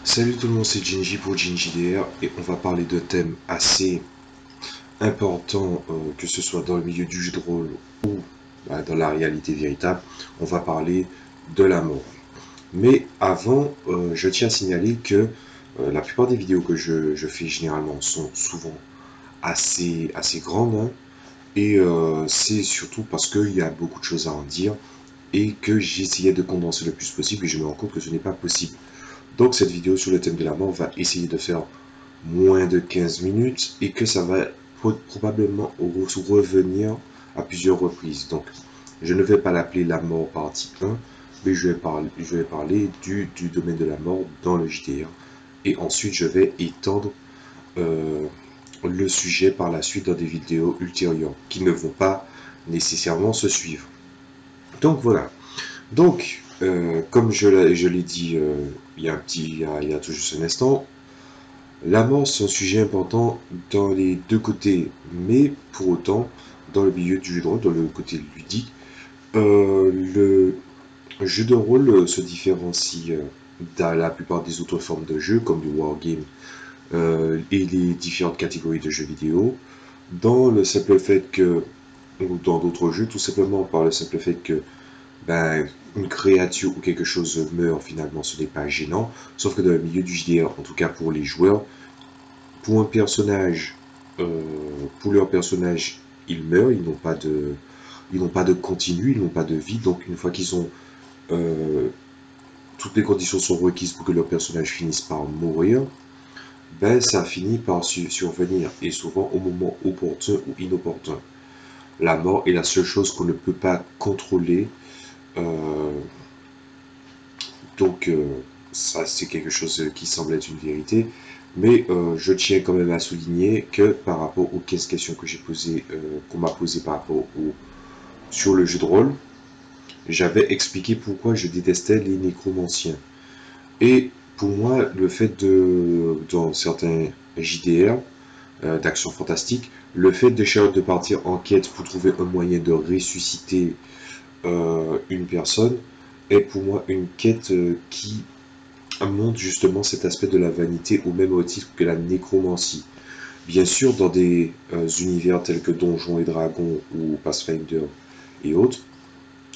Salut tout le monde, c'est Jinji pour JinJDR et on va parler de thèmes assez importants, que ce soit dans le milieu du jeu de rôle ou dans la réalité véritable. On va parler de la mort. Mais avant, je tiens à signaler que la plupart des vidéos que je fais généralement sont souvent assez grandes, hein, et c'est surtout parce qu'il y a beaucoup de choses à en dire et que j'essayais de condenser le plus possible et je me rends compte que ce n'est pas possible. Donc cette vidéo sur le thème de la mort va essayer de faire moins de 15 minutes et que ça va probablement revenir à plusieurs reprises. Donc je ne vais pas l'appeler la mort partie 1, mais je vais parler du domaine de la mort dans le JDR. Et ensuite je vais étendre euh, le sujet par la suite dans des vidéos ultérieures qui ne vont pas nécessairement se suivre. Donc voilà. Donc, comme je l'ai dit il y a tout juste un instant, la mort, c'est un sujet important dans les deux côtés, mais pour autant, dans le milieu du jeu de rôle, dans le côté ludique, le jeu de rôle se différencie dans la plupart des autres formes de jeux, comme du wargame et les différentes catégories de jeux vidéo, dans le simple fait que, ou dans d'autres jeux, tout simplement par le simple fait que une créature ou quelque chose meurt, finalement, ce n'est pas gênant, sauf que dans le milieu du JDR, en tout cas pour les joueurs, pour un personnage, pour leur personnage, ils meurent, ils n'ont pas de continu, ils n'ont pas de vie. Donc une fois qu'ils ont toutes les conditions sont requises pour que leur personnage finisse par mourir, ça finit par survenir et souvent au moment opportun ou inopportun. La mort est la seule chose qu'on ne peut pas contrôler. euh, donc ça c'est quelque chose qui semble être une vérité. Mais je tiens quand même à souligner que par rapport aux 15 questions que j'ai posées, qu'on m'a posées par rapport sur le jeu de rôle, j'avais expliqué pourquoi je détestais les nécromanciens. Et pour moi, le fait dans certains JDR, d'action fantastique, le fait de partir en quête pour trouver un moyen de ressusciter une personne est pour moi une quête qui montre justement cet aspect de la vanité au même titre que la nécromancie. Bien sûr, dans des univers tels que Donjons et Dragons ou Pathfinder et autres,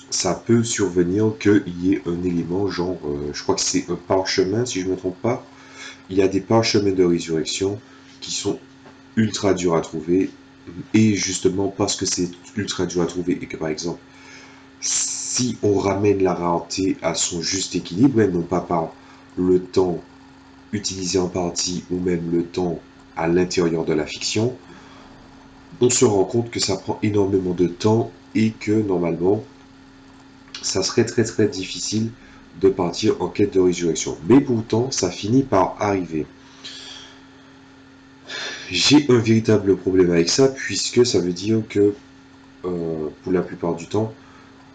ça peut survenir qu'il y ait un élément genre, je crois que c'est un parchemin si je ne me trompe pas. Il y a des parchemins de résurrection qui sont ultra durs à trouver. Et justement parce que c'est ultra dur à trouver et que par exemple, si on ramène la rareté à son juste équilibre, et non pas par le temps utilisé en partie ou même le temps à l'intérieur de la fiction, on se rend compte que ça prend énormément de temps et que normalement, ça serait très difficile de partir en quête de résurrection. Mais pourtant, ça finit par arriver. J'ai un véritable problème avec ça, puisque ça veut dire que, pour la plupart du temps,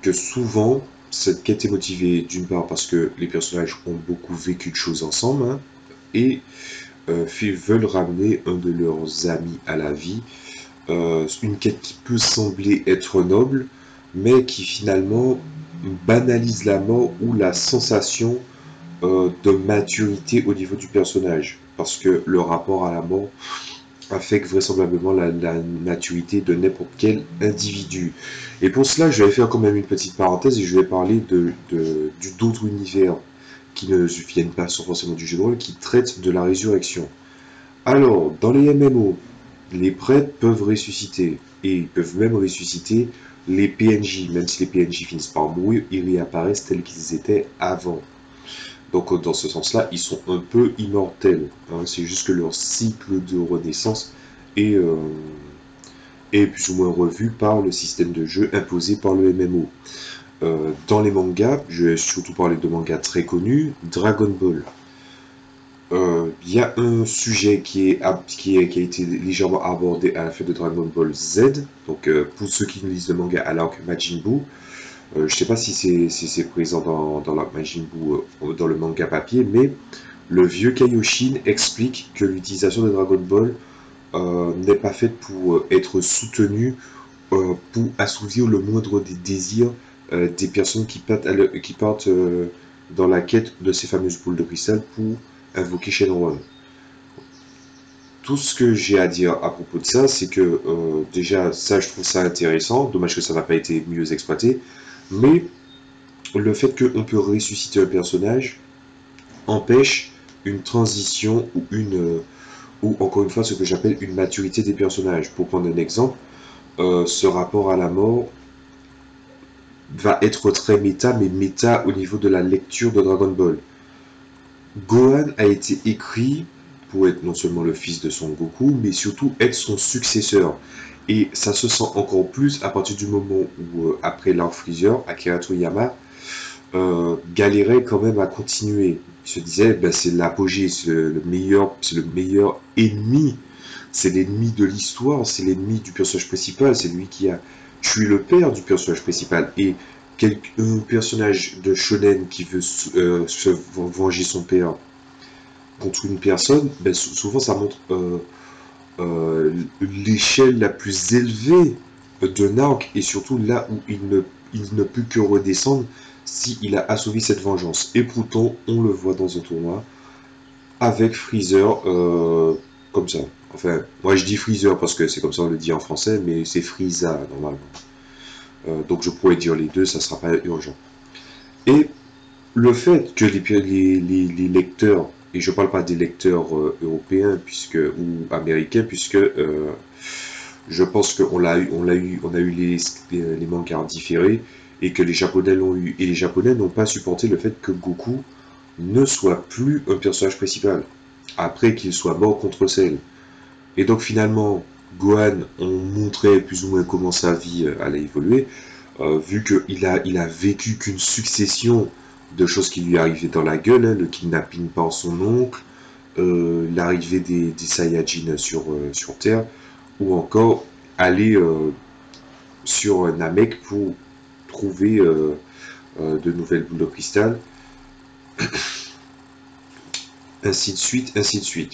que souvent, cette quête est motivée d'une part parce que les personnages ont beaucoup vécu de choses ensemble, hein, et veulent ramener un de leurs amis à la vie. Une quête qui peut sembler être noble, mais qui finalement banalise la mort ou la sensation de maturité au niveau du personnage. Parce que le rapport à la mort affecte vraisemblablement la maturité de n'importe quel individu. Et pour cela, je vais faire quand même une petite parenthèse et je vais parler d'autres univers qui ne viennent pas forcément du jeu de rôle, qui traitent de la résurrection. Alors, dans les MMO, les prêtres peuvent ressusciter, et ils peuvent même ressusciter les PNJ, même si les PNJ finissent par mourir, ils réapparaissent tels qu'ils étaient avant. Donc dans ce sens-là, ils sont un peu immortels, hein. C'est juste que leur cycle de renaissance est, euh, est plus ou moins revu par le système de jeu imposé par le MMO. Dans les mangas, je vais surtout parler de mangas très connus, Dragon Ball. Il y a un sujet qui a été légèrement abordé à la fin de Dragon Ball Z. Donc, pour ceux qui lisent le manga à l'arc Majin Buu, je ne sais pas si c'est présent dans l'arc Majin Buu, dans le manga papier, mais le vieux Kaioshin explique que l'utilisation de Dragon Ball n'est pas faite pour être soutenue, pour assouvir le moindre des désirs des personnes qui partent dans la quête de ces fameuses boules de cristal pour invoquer Shenron. Tout ce que j'ai à dire à propos de ça, c'est que déjà, ça, je trouve ça intéressant. Dommage que ça n'a pas été mieux exploité. Mais le fait qu'on peut ressusciter un personnage empêche une transition ou encore une fois, ce que j'appelle une maturité des personnages. Pour prendre un exemple, ce rapport à la mort va être très méta, mais méta au niveau de la lecture de Dragon Ball. Gohan a été écrit pour être non seulement le fils de Son Goku, mais surtout être son successeur. Et ça se sent encore plus à partir du moment où, après l'arc Freezer, Akira Toriyama galérait quand même à continuer. Il se disait, ben, c'est l'apogée, c'est le meilleur ennemi. C'est l'ennemi de l'histoire, c'est l'ennemi du personnage principal, c'est lui qui a tué le père du personnage principal. Et un personnage de shonen qui veut se venger son père contre une personne, ben, souvent ça montre l'échelle la plus élevée d'un arc et surtout là où il ne peut que redescendre s'il a assouvi cette vengeance. Et pourtant, on le voit dans un tournoi avec Freezer comme ça. Enfin, moi je dis Freezer parce que c'est comme ça on le dit en français, mais c'est Frieza normalement. Donc je pourrais dire les deux, ça sera pas urgent. Et le fait que les lecteurs, et je parle pas des lecteurs européens ou américains, puisque je pense qu'on on a eu les mangas différés et que les Japonais l'ont eu. Et les Japonais n'ont pas supporté le fait que Goku ne soit plus un personnage principal, après qu'il soit mort contre Cell. Et donc finalement, Gohan, on montrait plus ou moins comment sa vie allait évoluer, vu il a vécu qu'une succession de choses qui lui arrivaient dans la gueule, hein, le kidnapping par son oncle, l'arrivée des Saiyajins sur Terre, ou encore aller sur Namek pour trouver de nouvelles boules de cristal, ainsi de suite, ainsi de suite.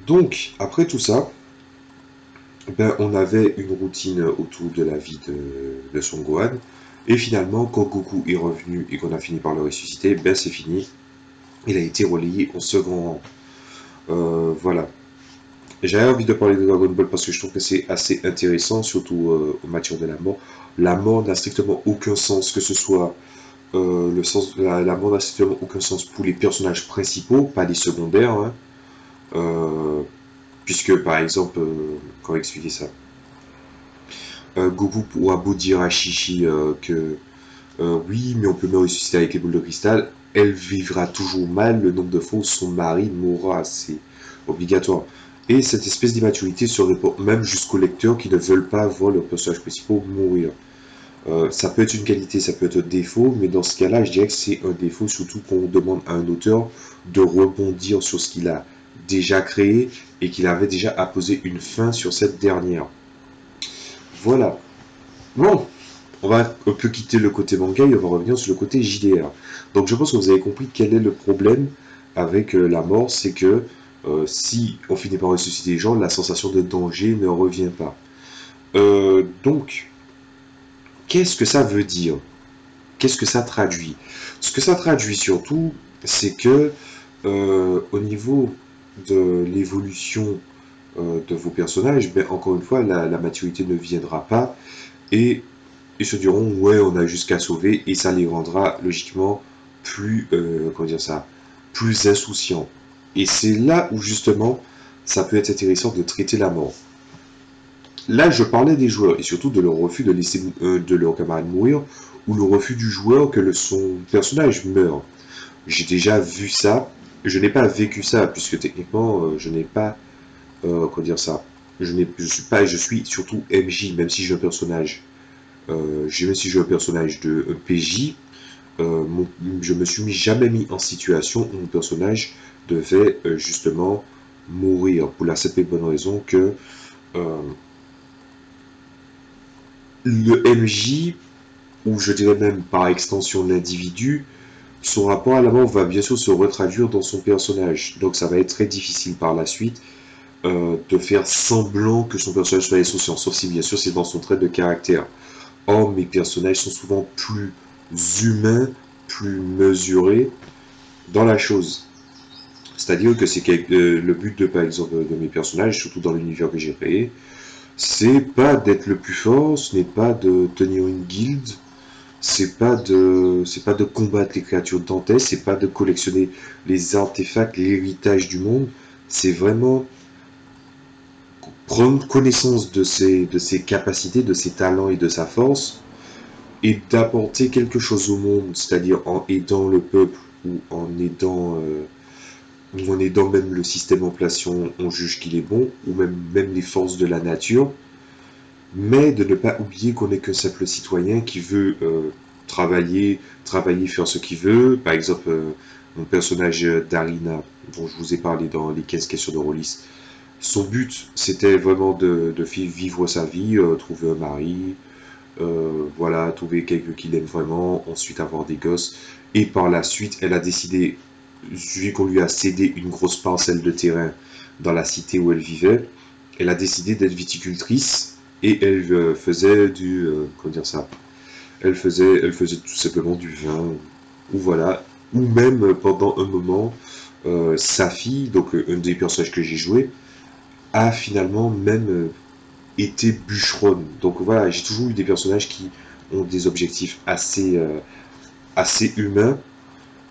Donc, après tout ça, ben, on avait une routine autour de la vie de Son Gohan, et finalement, quand Goku est revenu et qu'on a fini par le ressusciter, ben c'est fini, il a été relayé au second rang. Voilà. J'avais envie de parler de Dragon Ball parce que je trouve que c'est assez intéressant, surtout en matière de la mort. La mort n'a strictement aucun sens, que ce soit la mort n'a strictement aucun sens pour les personnages principaux, pas les secondaires, hein. Euh, puisque par exemple, comment expliquer ça? Goku pourra beau dire à Chichi que oui, mais on peut me ressusciter avec les boules de cristal, elle vivra toujours mal le nombre de fois où son mari mourra, c'est obligatoire. Et cette espèce d'immaturité se répand même jusqu'aux lecteurs qui ne veulent pas voir leurs personnages principaux mourir. Ça peut être une qualité, ça peut être un défaut, mais dans ce cas-là, je dirais que c'est un défaut, surtout qu'on demande à un auteur de rebondir sur ce qu'il a déjà créé et qu'il avait déjà apposé une fin sur cette dernière. Voilà. Bon, on va un peu quitter le côté manga et on va revenir sur le côté JDR. Donc je pense que vous avez compris quel est le problème avec la mort, c'est que si on finit par ressusciter les gens, la sensation de danger ne revient pas. Donc, qu'est-ce que ça veut dire? Qu'est-ce que ça traduit? Ce que ça traduit surtout, c'est que au niveau de l'évolution de vos personnages, ben, encore une fois, la maturité ne viendra pas et ils se diront ouais on a juste qu'à sauver et ça les rendra logiquement plus comment dire ça, plus insouciants. Et c'est là où justement ça peut être intéressant de traiter la mort. Là je parlais des joueurs et surtout de leur refus de laisser de leur camarade mourir ou le refus du joueur que son personnage meure. J'ai déjà vu ça, je n'ai pas vécu ça puisque techniquement je n'ai pas comment dire ça, je suis pas, je suis surtout MJ même si j'ai un personnage. Même si je joue un personnage de PJ, je me suis jamais mis en situation où mon personnage devait justement mourir pour la simple et bonne raison que euh, le MJ, ou je dirais même par extension l'individu, son rapport à la mort va bien sûr se retraduire dans son personnage. Donc ça va être très difficile par la suite de faire semblant que son personnage soit insouciant, sauf si bien sûr c'est dans son trait de caractère. Or, mes personnages sont souvent plus humains, plus mesurés dans la chose. C'est-à-dire que le but de, par exemple, de mes personnages, surtout dans l'univers que j'ai créé, c'est pas d'être le plus fort, ce n'est pas de tenir une guilde, c'est pas de combattre les créatures dantesques, c'est pas de collectionner les artefacts, l'héritage du monde, c'est vraiment prendre connaissance de ses capacités, de ses talents et de sa force, et d'apporter quelque chose au monde, c'est-à-dire en aidant le peuple ou en aidant même le système en place si on juge qu'il est bon, ou même les forces de la nature, mais de ne pas oublier qu'on n'est qu'un simple citoyen qui veut travailler, faire ce qu'il veut. Par exemple, mon personnage Darina, dont je vous ai parlé dans les 15 questions de Rollis, son but, c'était vraiment de vivre sa vie, trouver un mari, voilà, trouver quelqu'un qu'il aime vraiment, ensuite avoir des gosses. Et par la suite, elle a décidé, vu qu'on lui a cédé une grosse parcelle de terrain dans la cité où elle vivait, elle a décidé d'être viticultrice et elle faisait comment dire ça, elle faisait tout simplement du vin, ou voilà, ou même pendant un moment, sa fille, donc un des personnages que j'ai joué, a finalement même été bûcheronne. Donc voilà, j'ai toujours eu des personnages qui ont des objectifs assez humains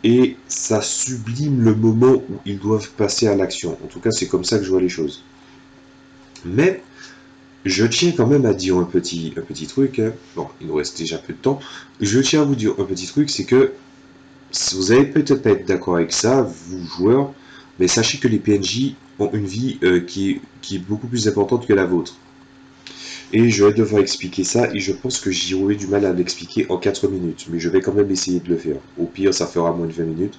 et ça sublime le moment où ils doivent passer à l'action. En tout cas, c'est comme ça que je vois les choses. Mais je tiens quand même à dire un petit truc. Hein. Bon, il nous reste déjà peu de temps. Je tiens à vous dire un petit truc, c'est que vous allez peut-être pas être d'accord avec ça, vous joueurs, mais sachez que les PNJ ont une vie qui est beaucoup plus importante que la vôtre. Et je vais devoir expliquer ça, et je pense que j'aurai du mal à l'expliquer en 4 minutes, mais je vais quand même essayer de le faire. Au pire, ça fera moins de 20 minutes.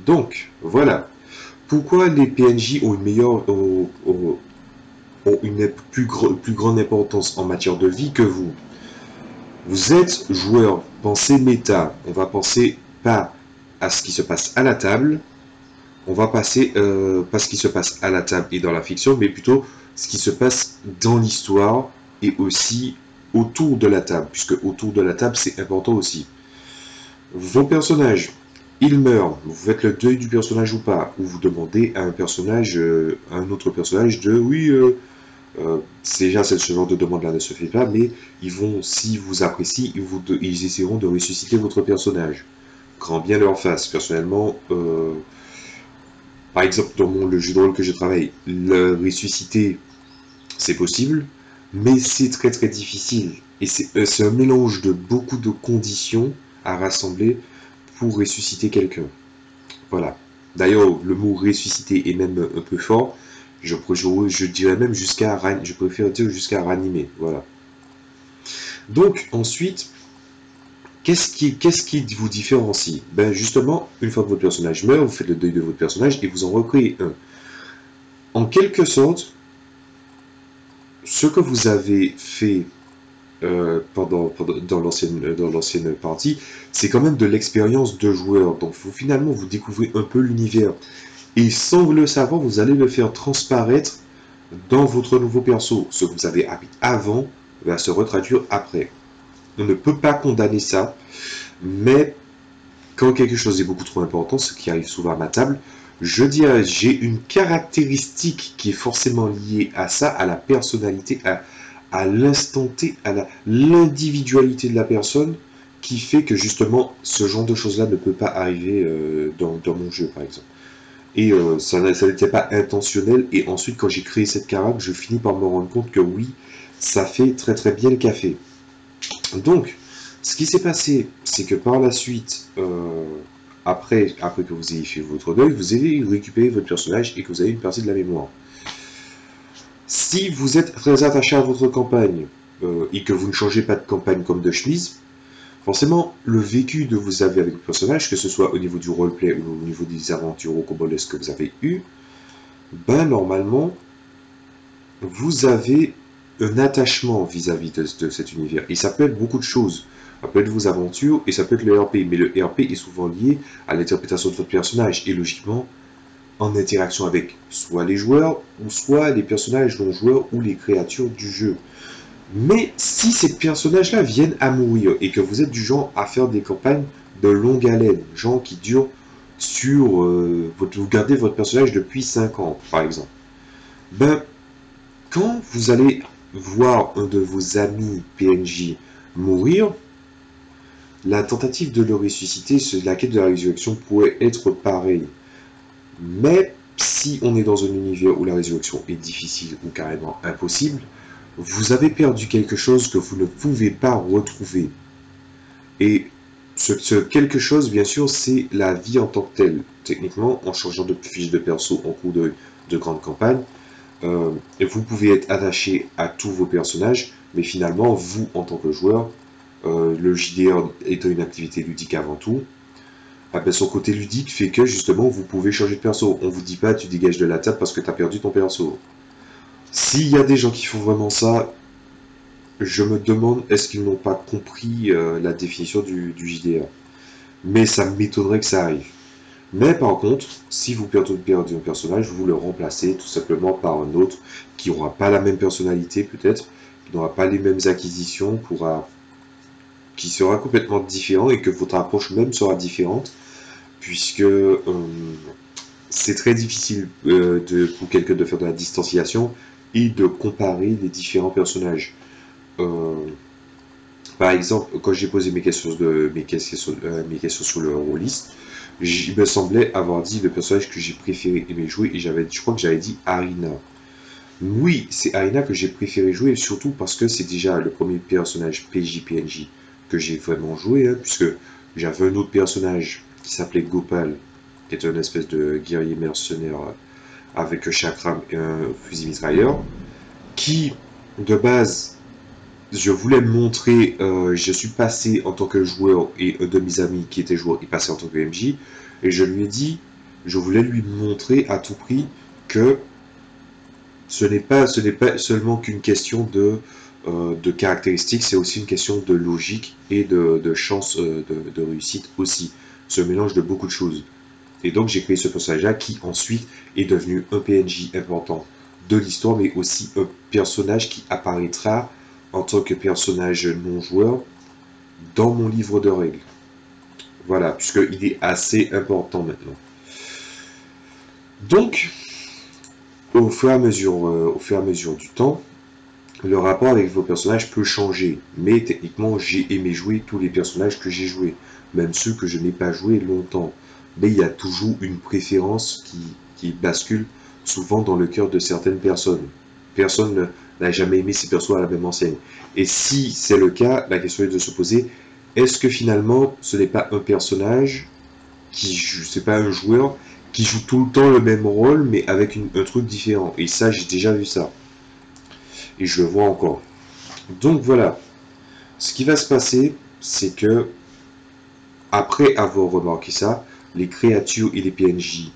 Donc, voilà. Pourquoi les PNJ ont une meilleure, ont une plus grande importance en matière de vie que vous? Vous êtes joueur, pensez méta. On va penser pas à ce qui se passe à la table, on va passer pas ce qui se passe à la table et dans la fiction, mais plutôt ce qui se passe dans l'histoire et aussi autour de la table, puisque autour de la table c'est important aussi. Vos personnages, ils meurent, vous faites le deuil du personnage ou pas, ou vous demandez à un personnage, à un autre personnage de oui, déjà ce genre de demande là ne se fait pas, mais ils vont, si vous apprécient, ils essaieront de ressusciter votre personnage. Grand bien leur face. Personnellement, par exemple, dans le jeu de rôle que je travaille, le ressusciter, c'est possible, mais c'est très très difficile. Et c'est un mélange de beaucoup de conditions à rassembler pour ressusciter quelqu'un. Voilà. D'ailleurs, le mot ressusciter est même un peu fort. Je dirais même je préfère dire jusqu'à ranimer. Voilà. Donc, ensuite, qu'est-ce qui vous différencie? Ben justement, une fois que votre personnage meurt, vous faites le deuil de votre personnage et vous en recréez un. En quelque sorte, ce que vous avez fait dans l'ancienne partie, c'est quand même de l'expérience de joueur. Donc finalement, vous découvrez un peu l'univers. Et sans le savoir, vous allez le faire transparaître dans votre nouveau perso. Ce que vous avez appris avant va se retraduire après. On ne peut pas condamner ça, mais quand quelque chose est beaucoup trop important, ce qui arrive souvent à ma table, je dirais j'ai une caractéristique qui est forcément liée à ça, à la personnalité, à l'instant T, à l'individualité de la personne, qui fait que justement ce genre de choses-là ne peut pas arriver dans mon jeu, par exemple. Et ça n'était pas intentionnel, et ensuite quand j'ai créé cette carac, je finis par me rendre compte que oui, ça fait très très bien le café. Donc, ce qui s'est passé, c'est que par la suite, après que vous ayez fait votre deuil, vous avez récupéré votre personnage et que vous avez une partie de la mémoire. Si vous êtes très attaché à votre campagne et que vous ne changez pas de campagne comme de chemise, forcément, le vécu que vous avez avec le personnage, que ce soit au niveau du roleplay ou au niveau des aventures rocambolesques que vous avez eues, ben normalement, vous avez un attachement vis-à-vis de cet univers. Et ça peut être beaucoup de choses. Ça peut être vos aventures et ça peut être le RP. Mais le RP est souvent lié à l'interprétation de votre personnage. Et logiquement, en interaction avec soit les joueurs ou soit les personnages non joueurs ou les créatures du jeu. Mais si ces personnages-là viennent à mourir et que vous êtes du genre à faire des campagnes de longue haleine, genre qui durent sur... vous gardez votre personnage depuis 5 ans, par exemple. Ben, quand vous allez voir un de vos amis PNJ mourir, la tentative de le ressusciter, la quête de la résurrection pourrait être pareille. Mais si on est dans un univers où la résurrection est difficile ou carrément impossible, vous avez perdu quelque chose que vous ne pouvez pas retrouver. Et ce quelque chose, bien sûr, c'est la vie en tant que telle. Techniquement, en changeant de fiche de perso en cours de grande campagne, vous pouvez être attaché à tous vos personnages, mais finalement, vous, en tant que joueur, le JDR étant une activité ludique avant tout, ah ben son côté ludique fait que justement vous pouvez changer de perso. On vous dit pas tu dégages de la table parce que tu as perdu ton perso. S'il y a des gens qui font vraiment ça, je me demande est-ce qu'ils n'ont pas compris la définition du JDR. Mais ça m'étonnerait que ça arrive. Mais par contre, si vous perdez un personnage, vous le remplacez tout simplement par un autre qui n'aura pas la même personnalité peut-être, qui n'aura pas les mêmes acquisitions, qui sera complètement différent et que votre approche même sera différente, puisque c'est très difficile pour quelqu'un de faire de la distanciation et de comparer les différents personnages. Euh, Par exemple, quand j'ai posé mes questions sur le rôliste, il me semblait avoir dit le personnage que j'ai préféré aimer jouer et je crois que j'avais dit Arina. Oui, c'est Arina que j'ai préféré jouer, surtout parce que c'est déjà le premier personnage PJ-PNJ que j'ai vraiment joué, hein, puisque j'avais un autre personnage qui s'appelait Gopal, qui était une espèce de guerrier mercenaire avec un chakram et un fusil mitrailleur, qui, de base, je voulais me montrer, je suis passé en tant que joueur et un de mes amis qui était joueur est passé en tant que MJ, et je lui ai dit, je voulais lui montrer à tout prix que ce n'est pas seulement qu'une question de caractéristiques, c'est aussi une question de logique et de chance de réussite aussi. Ce mélange de beaucoup de choses. Et donc j'ai créé ce personnage-là qui ensuite est devenu un PNJ important de l'histoire, mais aussi un personnage qui apparaîtra en tant que personnage non-joueur dans mon livre de règles. Voilà, puisqu'il est assez important maintenant. Donc, au fur et à mesure du temps, le rapport avec vos personnages peut changer, mais techniquement, j'ai aimé jouer tous les personnages que j'ai joués, même ceux que je n'ai pas joués longtemps. Mais il y a toujours une préférence qui bascule souvent dans le cœur de certaines personnes. Personne n'a jamais aimé ses persos à la même enseigne. Et si c'est le cas, la question est de se poser, est-ce que finalement, ce n'est pas un personnage qui joue, c'est pas un joueur qui joue tout le temps le même rôle, mais avec un truc différent. Et ça, j'ai déjà vu ça. Et je le vois encore. Donc voilà, ce qui va se passer, c'est que après avoir remarqué ça, les créatures et les PNJ,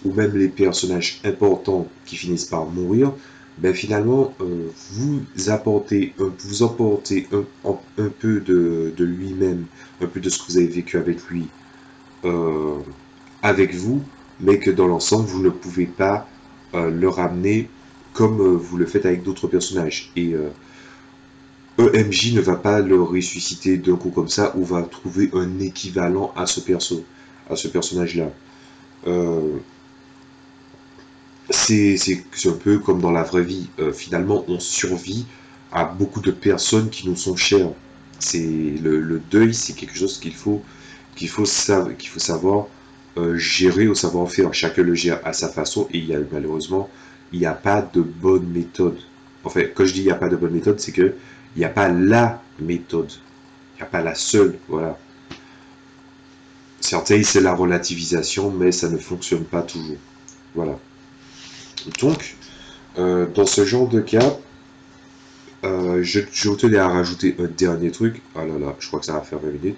ou même les personnages importants qui finissent par mourir, ben finalement, vous emportez un peu de lui-même, un peu de ce que vous avez vécu avec lui, euh, avec vous, mais que dans l'ensemble, vous ne pouvez pas le ramener comme vous le faites avec d'autres personnages. Et EMJ ne va pas le ressusciter d'un coup comme ça, ou va trouver un équivalent à ce personnage-là. Euh, c'est un peu comme dans la vraie vie. Finalement, on survit à beaucoup de personnes qui nous sont chères. Le deuil, c'est quelque chose qu'il faut savoir gérer au savoir-faire. Chacun le gère à sa façon et malheureusement, il n'y a pas de bonne méthode. En fait, quand je dis il n'y a pas de bonne méthode, c'est que il n'y a pas la méthode. Il n'y a pas la seule. Voilà. Certains, c'est la relativisation, mais ça ne fonctionne pas toujours. Voilà. Donc, dans ce genre de cas, je tenais à rajouter un dernier truc. Ah là là, je crois que ça va faire 20 minutes.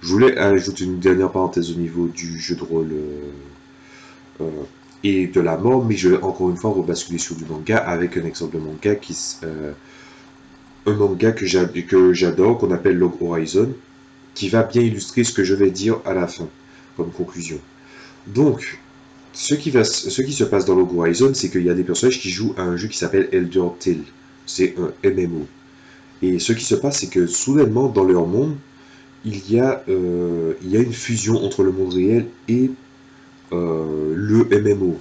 Je voulais ajouter une dernière parenthèse au niveau du jeu de rôle euh, et de la mort, mais je vais encore une fois rebasculer sur du manga avec un exemple de manga un manga que j'adore, qu'on appelle Log Horizon, qui va bien illustrer ce que je vais dire à la fin, comme conclusion. Donc, ce qui se passe dans Log Horizon, c'est qu'il y a des personnages qui jouent à un jeu qui s'appelle Elder Tale. C'est un MMO. Et ce qui se passe, c'est que soudainement, dans leur monde, il y a une fusion entre le monde réel et le MMO.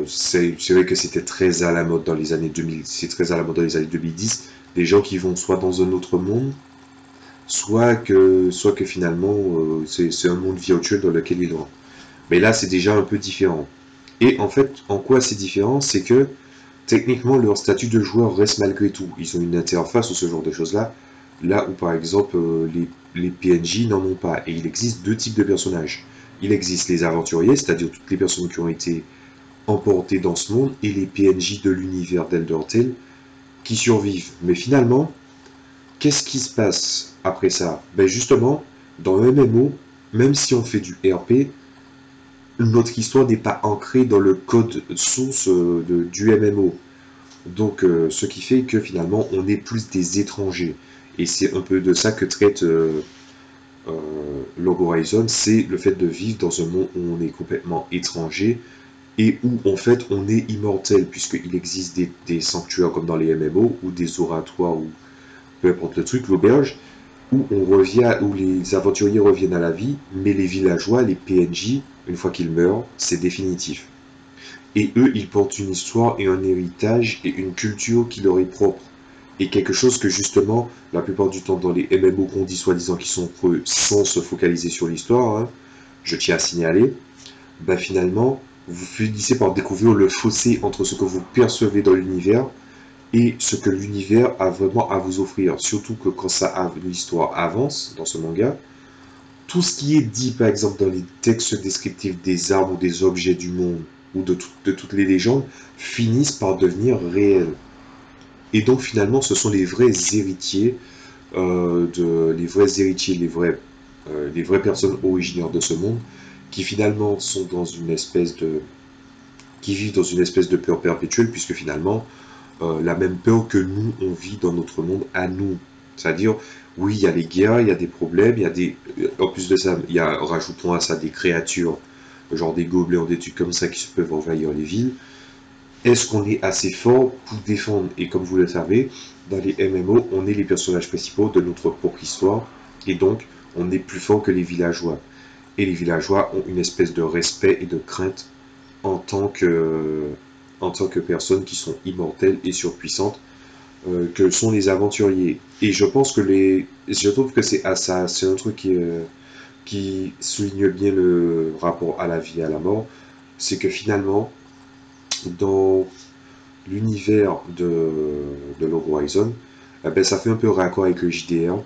C'est vrai que c'était très à la mode dans les années 2000, c'est très à la mode dans les années 2010, des gens qui vont soit dans un autre monde, soit que finalement c'est un monde virtuel dans lequel ils vont. Mais là c'est déjà un peu différent. Et en fait, en quoi c'est différent? C'est que techniquement leur statut de joueur reste malgré tout. Ils ont une interface ou ce genre de choses-là, là où par exemple les PNJ n'en ont pas. Et il existe deux types de personnages. Il existe les aventuriers, c'est-à-dire toutes les personnes qui ont été emportés dans ce monde et les PNJ de l'univers d'Elder Tale qui survivent. Mais finalement, qu'est-ce qui se passe après ça? Ben justement, dans un MMO, même si on fait du RP, notre histoire n'est pas ancrée dans le code source du MMO. Donc, ce qui fait que finalement, on est plus des étrangers. Et c'est un peu de ça que traite euh, Log Horizon, c'est le fait de vivre dans un monde où on est complètement étranger et où en fait on est immortel, puisqu'il existe des sanctuaires comme dans les MMO, ou des oratoires, ou peu importe le truc, l'auberge, où on revient, où les aventuriers reviennent à la vie, mais les villageois, les PNJ, une fois qu'ils meurent, c'est définitif. Et eux, ils portent une histoire et un héritage et une culture qui leur est propre. Et quelque chose que justement, la plupart du temps dans les MMO qu'on dit soi-disant qui sont creux, sans se focaliser sur l'histoire, hein, je tiens à signaler, bah finalement, vous finissez par découvrir le fossé entre ce que vous percevez dans l'univers et ce que l'univers a vraiment à vous offrir. Surtout que quand l'histoire avance dans ce manga, tout ce qui est dit par exemple dans les textes descriptifs des armes ou des objets du monde ou de toutes les légendes finissent par devenir réels. Et donc finalement ce sont les vrais héritiers, les vraies personnes originaires de ce monde qui finalement sont dans une espèce de qui vivent dans une espèce de peur perpétuelle, puisque finalement, la même peur que nous, on vit dans notre monde à nous. C'est-à-dire, oui, il y a les guerres, il y a des problèmes, il y a des... En plus de ça, il y a, rajoutons à ça des créatures, genre des gobelins, des trucs comme ça qui peuvent envahir les villes. Est-ce qu'on est assez fort pour défendre? Et comme vous le savez, dans les MMO, on est les personnages principaux de notre propre histoire, et donc on est plus fort que les villageois. Et les villageois ont une espèce de respect et de crainte en tant que, en tant que personnes qui sont immortelles et surpuissantes, que sont les aventuriers. Et je trouve que c'est à ça, c'est un truc qui souligne bien le rapport à la vie et à la mort, c'est que finalement, dans l'univers de Log Horizon, eh ben, ça fait un peu raccord avec le JDR,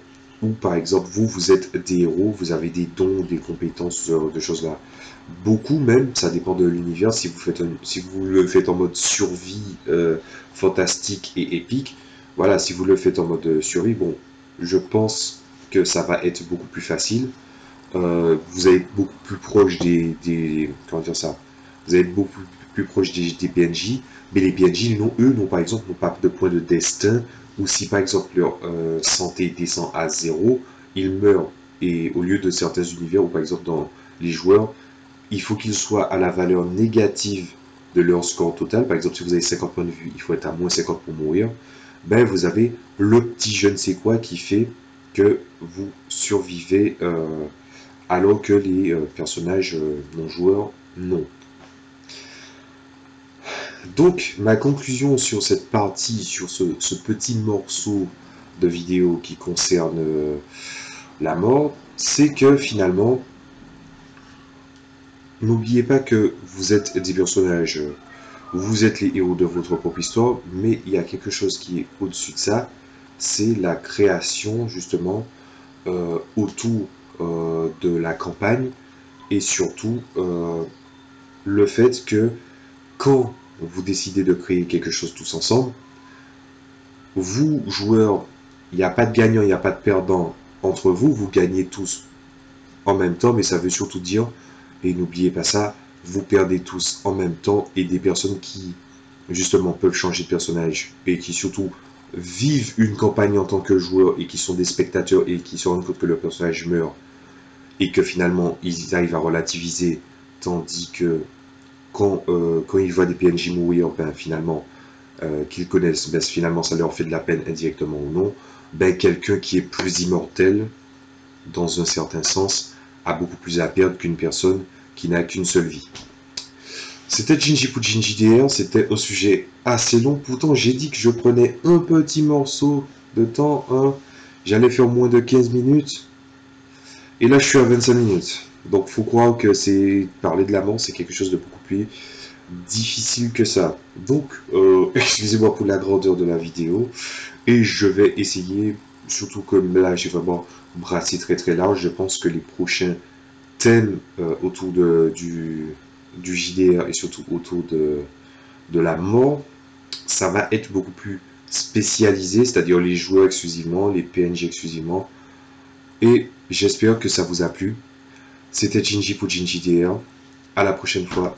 où par exemple, vous êtes des héros, vous avez des dons, des compétences, ce genre de choses-là. Beaucoup même, ça dépend de l'univers, si vous le faites en mode survie fantastique et épique, voilà, si vous le faites en mode survie, bon, je pense que ça va être beaucoup plus facile. Vous allez être beaucoup plus proche comment dire ça, vous allez être beaucoup plus proche des PNJ, mais les PNJ, eux, n'ont par exemple n'ont pas de point de destin, ou si par exemple leur santé descend à zéro, ils meurent. Et au lieu de certains univers, où par exemple dans les joueurs, il faut qu'ils soient à la valeur négative de leur score total. Par exemple, si vous avez 50 points de vue, il faut être à moins 50 pour mourir. Ben, vous avez le petit je ne sais quoi qui fait que vous survivez alors que les personnages non-joueurs, non. Donc, ma conclusion sur cette partie, sur ce petit morceau de vidéo qui concerne la mort, c'est que finalement, n'oubliez pas que vous êtes des personnages, vous êtes les héros de votre propre histoire, mais il y a quelque chose qui est au-dessus de ça, c'est la création justement autour de la campagne et surtout le fait que quand vous décidez de créer quelque chose tous ensemble, vous, joueurs, il n'y a pas de gagnant, il n'y a pas de perdant entre vous, vous gagnez tous en même temps, mais ça veut surtout dire, et n'oubliez pas ça, vous perdez tous en même temps, et des personnes qui, justement, peuvent changer de personnage, et qui surtout vivent une campagne en tant que joueur, et qui sont des spectateurs, et qui se rendent compte que leur personnage meurt, et que finalement, ils arrivent à relativiser, tandis que quand ils voient des PNJ mourir, ben finalement, qu'ils connaissent, ben, finalement ça leur fait de la peine indirectement ou non. ben quelqu'un qui est plus immortel, dans un certain sens, a beaucoup plus à perdre qu'une personne qui n'a qu'une seule vie. C'était Jinji pour Jinji DR, c'était un sujet assez long, pourtant j'ai dit que je prenais un petit morceau de temps, hein. J'allais faire moins de 15 minutes, et là je suis à 25 minutes. Donc faut croire que c'est parler de la mort, c'est quelque chose de beaucoup plus difficile que ça. Donc, excusez-moi pour la grandeur de la vidéo, et je vais essayer, surtout comme là j'ai vraiment brassé très très large, je pense que les prochains thèmes autour du JDR et surtout autour de la mort, ça va être beaucoup plus spécialisé, c'est-à-dire les joueurs exclusivement, les PNJ exclusivement, et j'espère que ça vous a plu. C'était Jinji pour Jinji DR, à la prochaine fois.